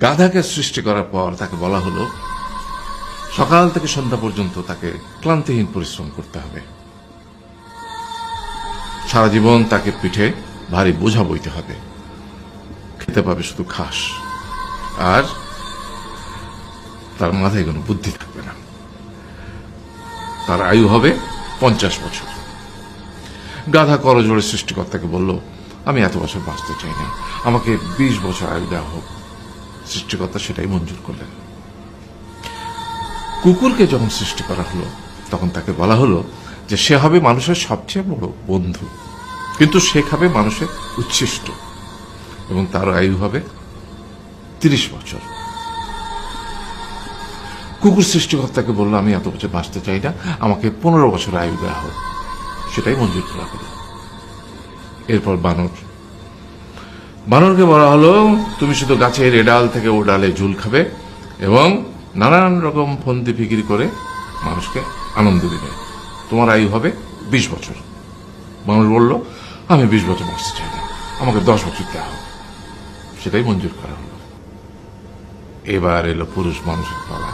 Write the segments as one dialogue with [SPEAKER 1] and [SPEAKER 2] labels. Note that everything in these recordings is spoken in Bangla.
[SPEAKER 1] গাধাকে সৃষ্টি করার পর তাকে বলা হলো সকাল থেকে সন্ধ্যা পর্যন্ত তাকে ক্লান্তিহীন পরিশ্রম করতে হবে, সারা জীবন তাকে পিঠে ভারী বোঝা বইতে হবে, খেতে পাবে শুধু ঘাস, আর তার মাথায় কোনো বুদ্ধি থাকবে না। তার আয়ু হবে 50 বছর। গাধা করজোড়ে সৃষ্টিকর্তাকে বলল, আমি এত বছর বাঁচতে চাই না, আমাকে 20 বছর আয়ু দেওয়া হোক। সৃষ্টিকর্তা সেটাই মঞ্জুর করলেন। কুকুরকে যখন সৃষ্টি করা হলো তখন তাকে বলা হলো যে সে হবে মানুষের সবচেয়ে বড় বন্ধু, কিন্তু সে খাবে মানুষের উচ্ছিষ্ট, এবং তার আয়ু হবে 30 বছর। কুকুর সৃষ্টিকর্তাকে বলল, আমি এত বছর বাঁচতে চাই না, আমাকে 15 বছর আয়ু দেওয়া হোক। সেটাই মঞ্জুর করা হলো। এরপর বানরকে বলা হলো, তুমি শুধু গাছের এ ডাল থেকে ও ডালে ঝুল খাবে এবং নানান রকম ফন্দি ফিকির করে মানুষকে আনন্দ দিবে, তোমার আয়ু হবে 20 বছর। মানুষ বলল, আমি 20 বছর বাঁচতে চাই না, আমাকে 10 বছর দেওয়া হোক। সেটাই মঞ্জুর করা হলো। এবার এলো পুরুষ মানুষের পালা।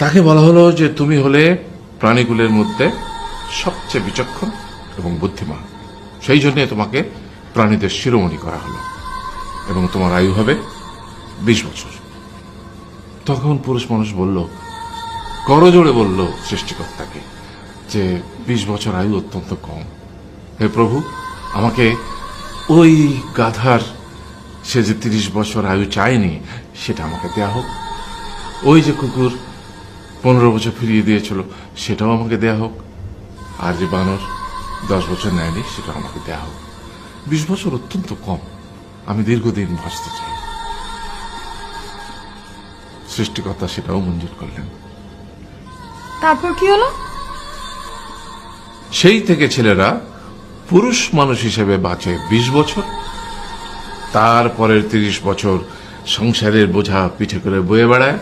[SPEAKER 1] তাকে বলা হলো যে তুমি হলে প্রাণীকুলের মধ্যে সবচেয়ে বিচক্ষণ এবং বুদ্ধিমান, সেই জন্য তোমাকে প্রাণীদের শিরোমণি করা হলো এবং তোমার আয়ু হবে 20 বছর। তখন পুরুষ মানুষ বলল, করজোড়ে বলল সৃষ্টিকর্তাকে যে 20 বছর আয়ু অত্যন্ত কম, হে প্রভু, আমাকে ওই গাধার সে যে 30 বছর আয়ু চায়নি সেটা আমাকে দেয়া হোক, ওই যে কুকুর 15 বছর ফিরিয়ে দিয়েছিল সেটাও আমাকে দেয়া হোক, আর যে বানর 10 বছর নেয়নি সেটা আমাকে দেয়া হোক। 20 বছর অত্যন্ত কম, আমি দীর্ঘদিন বাঁচতে চাই। সৃষ্টিকর্তা সেটাও মঞ্জুর করলেন।
[SPEAKER 2] তারপর কি হলো?
[SPEAKER 1] সেই থেকে ছেলেরা পুরুষ মানুষ হিসেবে বাঁচে 20 বছর, তারপরের 30 বছর সংসারের বোঝা পিঠে করে বয়ে বেড়ায়,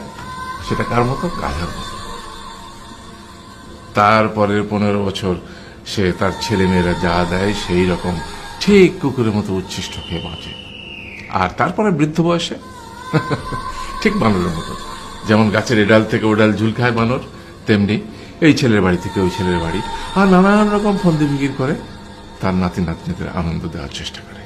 [SPEAKER 1] সেটা কার মতো? গাধার মতো। তারপরের 15 বছর সে তার ছেলে মেয়েরা যা দেয় সেই রকম ঠিক কুকুরের মতো উচ্ছিষ্ট খেয়ে বাঁচে। আর তারপরে বৃদ্ধ বয়সে ঠিক বানরের মতো, যেমন গাছের এডাল থেকে ওডাল ঝুল খায় বানর, তেমনি এই ছেলের বাড়ি থেকে ওই ছেলের বাড়ি, আর নানান রকম ফন্দি ফিকির করে তার নাতি নাতনিদের আনন্দ দেওয়ার চেষ্টা করে।